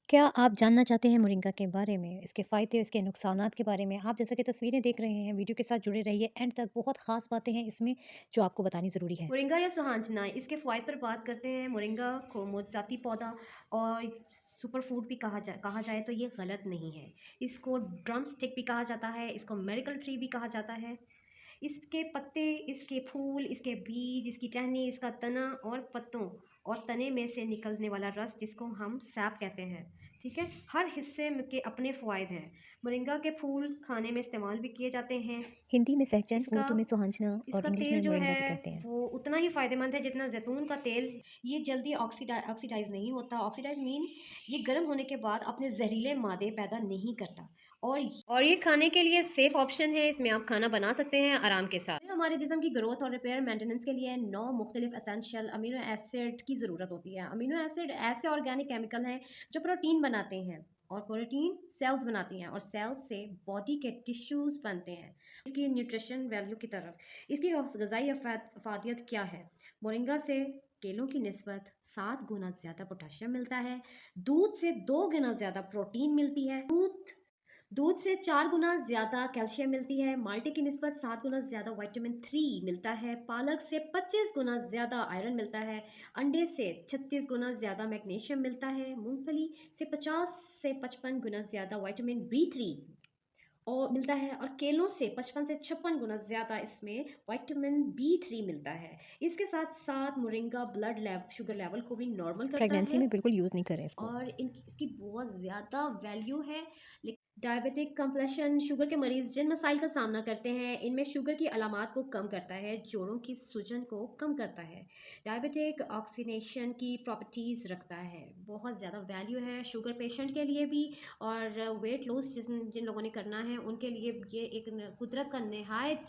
क्या आप जानना चाहते हैं मोरिंगा के बारे में, इसके फ़ायदे, इसके नुकसानात के बारे में? आप जैसा कि तस्वीरें देख रहे हैं, वीडियो के साथ जुड़े रहिए एंड तक। बहुत ख़ास बातें हैं इसमें जो आपको बतानी ज़रूरी है। मोरिंगा या सुहांजना इसके फ़वाइद पर बात करते हैं। मोरिंगा को मोज़ाती पौधा और सुपर फूड भी कहा जाए तो ये गलत नहीं है। इसको ड्रम स्टिक भी कहा जाता है, इसको मेडिकल ट्री भी कहा जाता है। इसके पत्ते, इसके फूल, इसके बीज, इसकी टहनी, इसका तना और पत्तों और तने में से निकलने वाला रस जिसको हम सैप कहते हैं, ठीक है? हर हिस्से में के अपने फ़वाइद हैं। मोरिंगा के फूल खाने में इस्तेमाल भी किए जाते हैं। हिंदी में सहजन, इसका उर्दू में सुहांजना और इसका इंग्लिश तेल में जो मोरिंगा है भी कहते हैं। वो उतना ही फ़ायदेमंद है जितना ज़ैतून का तेल। ये जल्दी ऑक्सीडाइज़ नहीं होता। ऑक्सीडाइज़ मीन ये गर्म होने के बाद अपने ज़हरीले मादे पैदा नहीं करता। और और ये खाने के लिए सेफ़ ऑप्शन है। इसमें आप खाना बना सकते हैं आराम के साथ। हमारे जिस्म की ग्रोथ और रिपेयर मेंटेनेंस के लिए 9 मुख्तलिफ एसेंशियल अमीनो एसिड की ज़रूरत होती है। अमीनो एसिड ऐसे ऑर्गेनिक केमिकल हैं जो प्रोटीन बनाते हैं और प्रोटीन सेल्स बनाती हैं और सेल्स से बॉडी के टिश्यूज़ बनते हैं। इसकी न्यूट्रिशन वैल्यू की तरफ इसकी ग़ज़ाई अफ़ादियत क्या है? मोरिंगा से केलों की निस्बत 7 गुना ज़्यादा पोटेशियम मिलता है। दूध से 2 गुना ज़्यादा प्रोटीन मिलती है। दूध से 4 गुना ज़्यादा कैल्शियम मिलती है। माल्टे की निस्बत 7 गुना ज़्यादा विटामिन 3 मिलता है। पालक से 25 गुना ज़्यादा आयरन मिलता है। अंडे से 36 गुना ज़्यादा मैग्नीशियम मिलता है। मूंगफली से 50 से 55 गुना ज़्यादा विटामिन बी 3 और मिलता है और केलों से 55 से 56 गुना ज़्यादा इसमें विटामिन बी 3 मिलता है। इसके साथ साथ मोरिंगा शुगर लेवल को भी नॉर्मल करता प्रेगनेंसी है में बिल्कुल यूज़ नहीं करें इसको। और इसकी बहुत ज़्यादा वैल्यू है। डायबिटिक कंप्लेशन शुगर के मरीज़ जिन मसाइल का सामना करते हैं, इनमें शुगर की अलामात को कम करता है, जोड़ों की सूजन को कम करता है। डायबिटिक ऑक्सीनेशन की प्रॉपर्टीज़ रखता है। बहुत ज़्यादा वैल्यू है शुगर पेशेंट के लिए भी और वेट लॉस जिन लोगों ने करना है, उनके लिए ये एक कुदरत का नहायत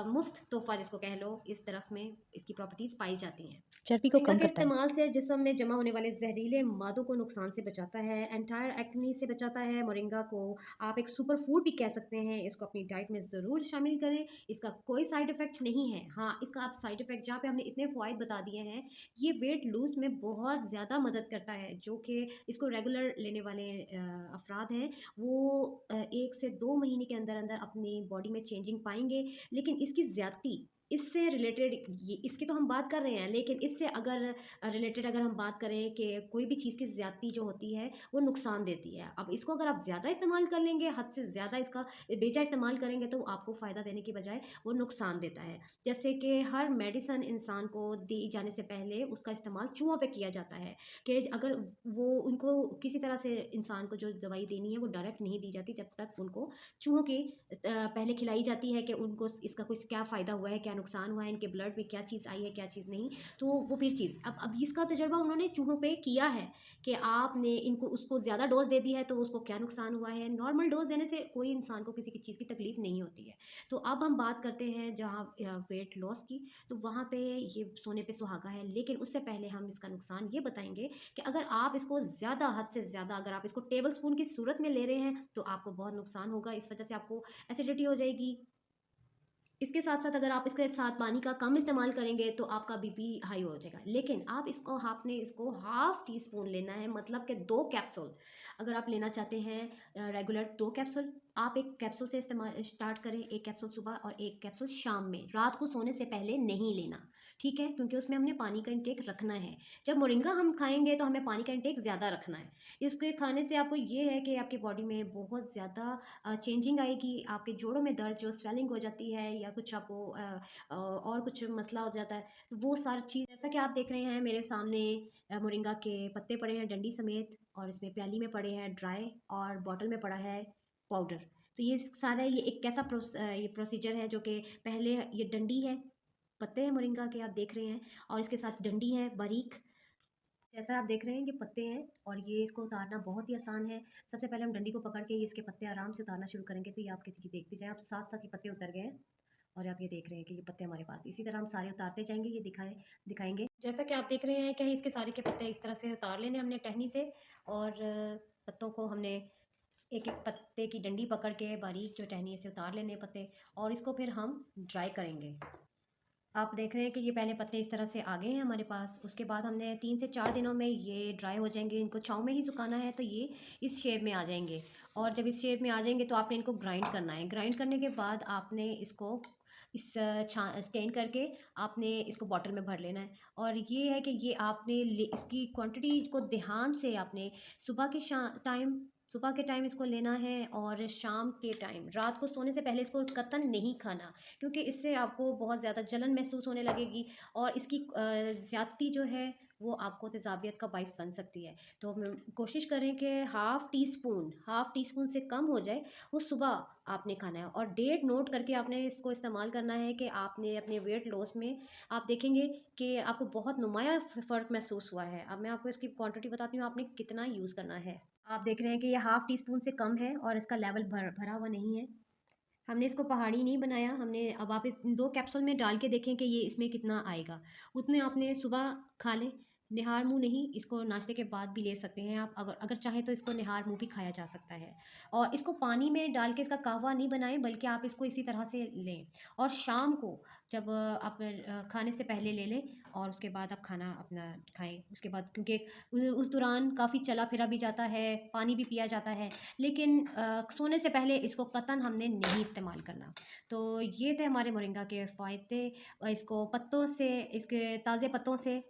मुफ्त तोहफ़ा जिसको कह लो, इस दरख्त में इसकी प्रॉपर्टीज़ पाई जाती हैं। चर्बी को मोरिंगा कम के करता है। इस्तेमाल से जिस्म में जमा होने वाले जहरीले मादों को नुकसान से बचाता है। एंटायर एक्नी से बचाता है। मोरिंगा को आप एक सुपर फूड भी कह सकते हैं। इसको अपनी डाइट में ज़रूर शामिल करें। इसका कोई साइड इफ़ेक्ट नहीं है। हाँ, इसका आप साइड इफ़ेक्ट जहाँ पे हमने इतने फ़वाइद बता दिए हैं, ये वेट लूज़ में बहुत ज़्यादा मदद करता है, जो कि इसको रेगुलर लेने वाले अफ़राद हैं, वो 1 से 2 महीने के अंदर-अंदर अपनी बॉडी में चेंजिंग पाएँगे। लेकिन इसकी ज़्यादती इससे रिलेटेड ये इसकी तो हम बात कर रहे हैं, लेकिन इससे अगर रिलेटेड अगर हम बात करें कि कोई भी चीज़ की ज़्यादती जो होती है, वो नुकसान देती है। अब इसको अगर आप ज़्यादा इस्तेमाल कर लेंगे, हद से ज़्यादा इसका बेजा इस्तेमाल करेंगे, तो आपको फ़ायदा देने की बजाय वो नुकसान देता है। जैसे कि हर मेडिसिन इंसान को दी जाने से पहले उसका इस्तेमाल चूहों पे किया जाता है कि अगर वो उनको किसी तरह से इंसान को जो दवाई देनी है, वो डायरेक्ट नहीं दी जाती, जब तक उनको चूहों की पहले खिलाई जाती है कि उनको इसका कुछ क्या फ़ायदा हुआ है, क्या नुकसान हुआ है, इनके ब्लड में क्या चीज़ आई है, क्या चीज़ नहीं। तो वो फिर चीज़ अब इसका तजुर्बा उन्होंने चूहों पे किया है कि आपने इनको उसको ज़्यादा डोज़ दे दी है तो उसको क्या नुकसान हुआ है। नॉर्मल डोज़ देने से कोई इंसान को किसी की चीज़ की तकलीफ़ नहीं होती है। तो अब हम बात करते हैं जहाँ वेट लॉस की, तो वहाँ पे ये सोने पे सुहागा है। लेकिन उससे पहले हम इसका नुकसान ये बताएँगे कि अगर आप इसको ज़्यादा हद से ज़्यादा अगर आप इसको टेबल स्पून की सूरत में ले रहे हैं, तो आपको बहुत नुकसान होगा। इस वजह से आपको एसिडिटी हो जाएगी। इसके साथ-साथ अगर आप इसके साथ पानी का कम इस्तेमाल करेंगे तो आपका बीपी हाई हो जाएगा। लेकिन आप इसको आपने इसको हाफ़ टी स्पून लेना है, मतलब कि 2 कैप्सूल। अगर आप लेना चाहते हैं रेगुलर 2 कैप्सूल, आप 1 कैप्सूल से इस्तेमाल स्टार्ट करें, 1 कैप्सूल सुबह और 1 कैप्सूल शाम में। रात को सोने से पहले नहीं लेना, ठीक है? क्योंकि उसमें हमने पानी का इंटेक रखना है। जब मोरिंगा हम खाएँगे तो हमें पानी का इंटेक ज़्यादा रखना है। इसके खाने से आपको ये है कि आपकी बॉडी में बहुत ज़्यादा चेंजिंग आएगी। आपके जोड़ों में दर्द जो स्वेलिंग हो जाती है या कुछ आपको और कुछ मसला हो जाता है, तो वो सारी चीज़ जैसा कि आप देख रहे हैं मेरे सामने मोरिंगा के पत्ते पड़े हैं डंडी समेत और इसमें प्याली में पड़े हैं ड्राई और बॉटल में पड़ा है पाउडर। तो ये सारा ये एक कैसा ये प्रोसीजर है जो कि पहले ये डंडी है, पत्ते हैं मोरिंगा के आप देख रहे हैं और इसके साथ डंडी है बारीक। जैसा आप देख रहे हैं ये पत्ते हैं और ये इसको उतारना बहुत ही आसान है। सबसे पहले हम डंडी को पकड़ के इसके पत्ते आराम से उतारना शुरू करेंगे, तो ये आप किसी की देखते जाएँ, आप साथ-साथ ये पत्ते उतर गए हैं और आप ये देख रहे हैं कि ये पत्ते हमारे पास इसी तरह हम सारे उतारते जाएँगे, ये दिखाएँगे। जैसा कि आप देख रहे हैं कि इसके सारे के पत्ते इस तरह से उतार लेने हमने टहनी से और पत्तों को हमने एक-एक पत्ते की डंडी पकड़ के बारीक जो टहनी है से उतार लेने पत्ते और इसको फिर हम ड्राई करेंगे। आप देख रहे हैं कि ये पहले पत्ते इस तरह से आ गए हैं हमारे पास। उसके बाद हमने 3 से 4 दिनों में ये ड्राई हो जाएँगे। इनको छाँव में ही सुखाना है तो ये इस शेप में आ जाएँगे। और जब इस शेप में आ जाएँगे तो आपने इनको ग्राइंड करना है। ग्राइंड करने के बाद आपने इसको इस छा स्टेन करके आपने इसको बॉटल में भर लेना है। और ये है कि ये आपने ले इसकी क्वांटिटी को ध्यान से आपने सुबह के सुबह के टाइम इसको लेना है और शाम के टाइम, रात को सोने से पहले इसको कतई नहीं खाना। क्योंकि इससे आपको बहुत ज़्यादा जलन महसूस होने लगेगी और इसकी ज़्यादती जो है वो आपको तेज़ाबियत का बाइस बन सकती है। तो कोशिश करें कि हाफ़ टी स्पून से कम हो जाए, वो सुबह आपने खाना है। और डेट नोट करके आपने इसको इस्तेमाल करना है कि आपने अपने वेट लॉस में आप देखेंगे कि आपको बहुत नुमाया फ़र्क महसूस हुआ है। अब मैं आपको इसकी क्वांटिटी बताती हूँ आपने कितना यूज़ करना है। आप देख रहे हैं कि ये हाफ़ टी स्पून से कम है और इसका लेवल भरा हुआ नहीं है। हमने इसको पहाड़ी नहीं बनाया, हमने अब आप इस 2 कैप्सूल में डाल के देखें कि ये इसमें कितना आएगा। उतने आपने सुबह खा लें, निहार मुँह नहीं, इसको नाश्ते के बाद भी ले सकते हैं आप। अगर अगर चाहें तो इसको निहार मुँह भी खाया जा सकता है। और इसको पानी में डाल के इसका कहवा नहीं बनाएँ, बल्कि आप इसको इसी तरह से लें। और शाम को जब आप खाने से पहले ले लें और उसके बाद आप खाना अपना खाएँ। उसके बाद क्योंकि उस दौरान काफ़ी चला-फिरा भी जाता है, पानी भी पिया जाता है। लेकिन सोने से पहले इसको कतई हमने नहीं इस्तेमाल करना। तो ये थे हमारे मोरिंगा के फ़ायदे। इसको पत्तों से, इसके ताज़े पत्तों से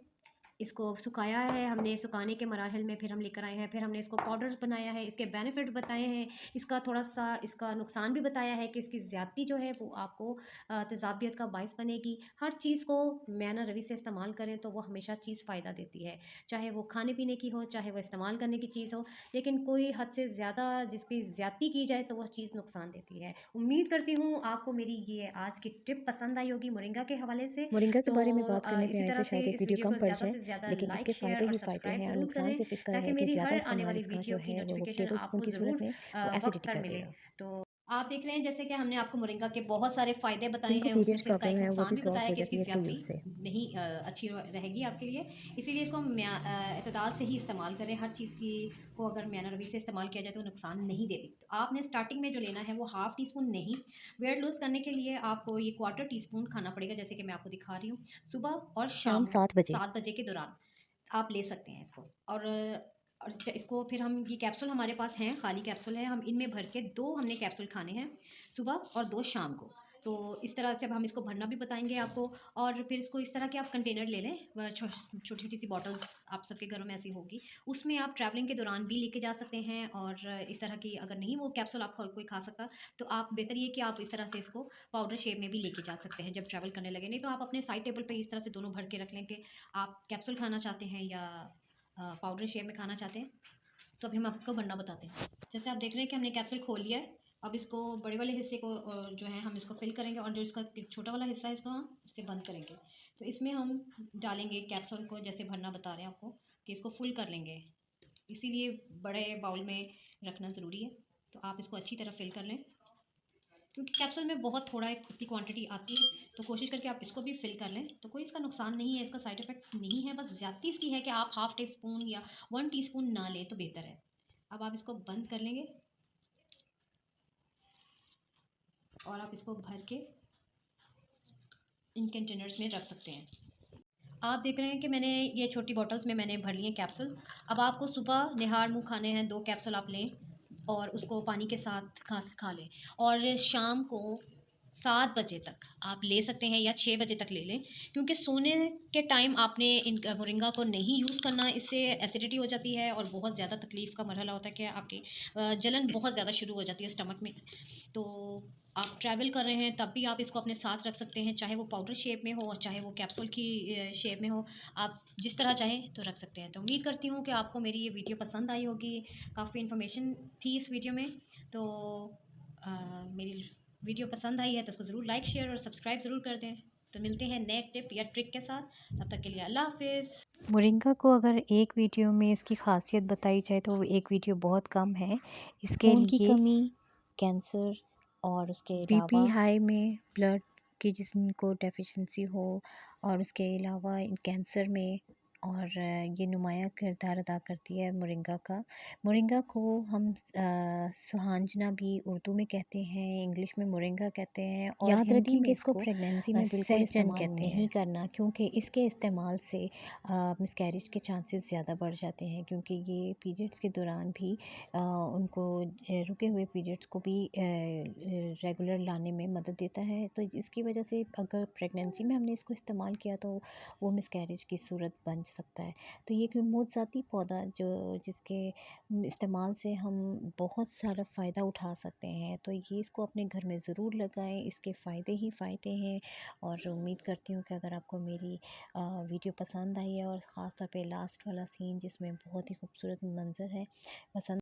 इसको सुखाया है हमने, सुखाने के मराहिल में फिर हम लेकर आए हैं, फिर हमने इसको पाउडर बनाया है, इसके बेनिफिट बताए हैं, इसका थोड़ा-सा इसका नुकसान भी बताया है कि इसकी ज़्यादती जो है वो आपको तेज़ाबियत का बाइस बनेगी। हर चीज़ को मैना रवि से इस्तेमाल करें तो वो हमेशा चीज़ फ़ायदा देती है, चाहे वो खाने-पीने की हो, चाहे वो इस्तेमाल करने की चीज़ हो, लेकिन कोई हद से ज़्यादा जिसकी ज़्यादती की जाए तो वह चीज़ नुकसान देती है। उम्मीद करती हूँ आपको मेरी ये आज की टिप पसंद आई होगी मोरिंगा के हवाले से। मोरिंगा के तो बारे में बात करने पे इसी आए तो तरह से शायद एक इस वीडियो वीडियो कम को पड़ ज़्यादा जाए, से ज़्यादा लेकिन इसके लाइक, शेयर फ़ायदे और ही फ़ायदे सब्सक्राइब हैं और ज़रूर नुकसान करें, सिर्फ़ इसका ताकि है कि मेरी ज़्यादा हर आने इस्तेमाल वाली इसका जो वीडियो की है वो नोटिफ़िकेशन टेबल स्पून आपको की सूरत ज़रूर में वो वक़्त एसिडिटी पर कर मिले। देगा। तो आप देख रहे हैं जैसे कि हमने आपको मोरिंगा के बहुत सारे फ़ायदे बताए जिनको हैं, उसमें पीरियड्स से इसका प्रॉब्लम एक है वो नुकसान भी भी सॉल्व बताया हो कि जाती इसकी है इसके ज़्यादती यूज़ से। नहीं अच्छी रहेगी आपके लिए। इसीलिए इसको एतदाल से ही इस्तेमाल करें। हर चीज़ की को अगर मैना रवि से इस्तेमाल किया जाए तो नुकसान नहीं देती। तो आपने स्टार्टिंग में जो लेना है वो हाफ़ टी स्पून नहीं, वेट लूज़ करने के लिए आपको ये क्वार्टर टी स्पून खाना पड़ेगा, जैसे कि मैं आपको दिखा रही हूँ। सुबह और शाम शाम 7 बजे। 7 बजे के दौरान आप ले सकते हैं इसको। और इसको फिर हम ये कैप्सूल हमारे पास हैं, खाली कैप्सूल है, हम इनमें भर के 2 हमने कैप्सूल खाने हैं, सुबह और 2 शाम को। तो इस तरह से अब हम इसको भरना भी बताएँगे आपको। और फिर इसको इस तरह के आप कंटेनर ले लें, छोटी-छोटी सी बॉटल्स आप सबके घरों में ऐसी होगी, उसमें आप ट्रैवलिंग के दौरान भी लेके जा सकते हैं। और इस तरह की अगर नहीं वो कैप्सूल आप कोई खा सकता, तो आप बेहतर ये कि आप इस तरह से इसको पाउडर शेप में भी लेके जा सकते हैं जब ट्रैवल करने लगे। नहीं तो आप अपने साइड टेबल पे इस तरह से दोनों भर के रख लें कि आप कैप्सूल खाना चाहते हैं या पाउडर शेप में खाना चाहते हैं। तो अभी हम आपको बनना बताते हैं। जैसे आप देख रहे हैं कि हमने कैप्सूल खोल लिया है। अब इसको बड़े वाले हिस्से को जो है हम इसको फिल करेंगे और जो इसका छोटा वाला हिस्सा है इसको हम इससे बंद करेंगे। तो इसमें हम डालेंगे कैप्सूल को, जैसे भरना बता रहे हैं आपको कि इसको फुल कर लेंगे। इसीलिए बड़े बाउल में रखना ज़रूरी है। तो आप इसको अच्छी तरह फिल कर लें, क्योंकि कैप्सूल में बहुत थोड़ा एक इसकी क्वांटिटी आती है। तो कोशिश करके आप इसको भी फिल कर लें। तो कोई इसका नुकसान नहीं है, इसका साइड इफ़ेक्ट नहीं है, बस ज़्यादती इसकी है कि आप हाफ़ टी स्पून या 1 टीस्पून ना लें तो बेहतर है। अब आप इसको बंद कर लेंगे और आप इसको भर के इन कंटेनर्स में रख सकते हैं। आप देख रहे हैं कि मैंने ये छोटी बॉटल्स में मैंने भर लिए हैं कैप्सूल। अब आपको सुबह निहार मुँह खाने हैं, 2 कैप्सूल आप लें और उसको पानी के साथ खा लें। और शाम को 7 बजे तक आप ले सकते हैं या 6 बजे तक ले लें, क्योंकि सोने के टाइम आपने इन मोरिंगा को नहीं यूज़ करना, इससे एसिडिटी हो जाती है और बहुत ज़्यादा तकलीफ़ का मरहला होता है कि आपकी जलन बहुत ज़्यादा शुरू हो जाती है स्टमक में। तो आप ट्रैवल कर रहे हैं तब भी आप इसको अपने साथ रख सकते हैं, चाहे वो पाउडर शेप में हो और चाहे वो कैप्सूल की शेप में हो, आप जिस तरह चाहें तो रख सकते हैं। तो उम्मीद करती हूँ कि आपको मेरी ये वीडियो पसंद आई होगी, काफ़ी इन्फॉर्मेशन थी इस वीडियो में। तो मेरी वीडियो पसंद आई है तो उसको ज़रूर लाइक, शेयर और सब्सक्राइब ज़रूर कर दें। तो मिलते हैं नए टिप या ट्रिक के साथ, तब तक के लिए अल्लाह हाफ़िज़। मोरिंगा को अगर एक वीडियो में इसकी ख़ासियत बताई जाए तो वो एक वीडियो बहुत कम है। इसके खून की लिए कमी, कैंसर और उसके बीपी अलावा हाई में, ब्लड की जिनको डेफिशिएंसी हो, और उसके अलावा कैंसर में और ये नुमायाँ किरदार अदा करती है मोरिंगा का। मोरिंगा को हम सुहांजना भी उर्दू में कहते हैं, इंग्लिश में मोरिंगा कहते हैं और याद हिंदी रखें में कि इसको इसको प्रेगनेंसी में बिल्कुल सहजन इस्तेमाल कहते नहीं हैं। करना, क्योंकि इसके इस्तेमाल से मिसकैरेज के चांसेस ज़्यादा बढ़ जाते हैं, क्योंकि ये पीरियड्स के दौरान भी उनको रुके हुए पीरियड्स को भी रेगुलर लाने में मदद देता है। तो इसकी वजह से अगर प्रेगनेंसी में हमने इसको इस्तेमाल किया तो वो मिसकैरेज की सूरत बन सकता है। तो ये एक मौज़ाती पौधा जो जिसके इस्तेमाल से हम बहुत सारा फ़ायदा उठा सकते हैं, तो ये इसको अपने घर में ज़रूर लगाएँ, इसके फ़ायदे ही फ़ायदे हैं। और उम्मीद करती हूँ कि अगर आपको मेरी वीडियो पसंद आई है और ख़ास तौर पे लास्ट वाला सीन जिसमें बहुत ही खूबसूरत मंज़र है, पसंद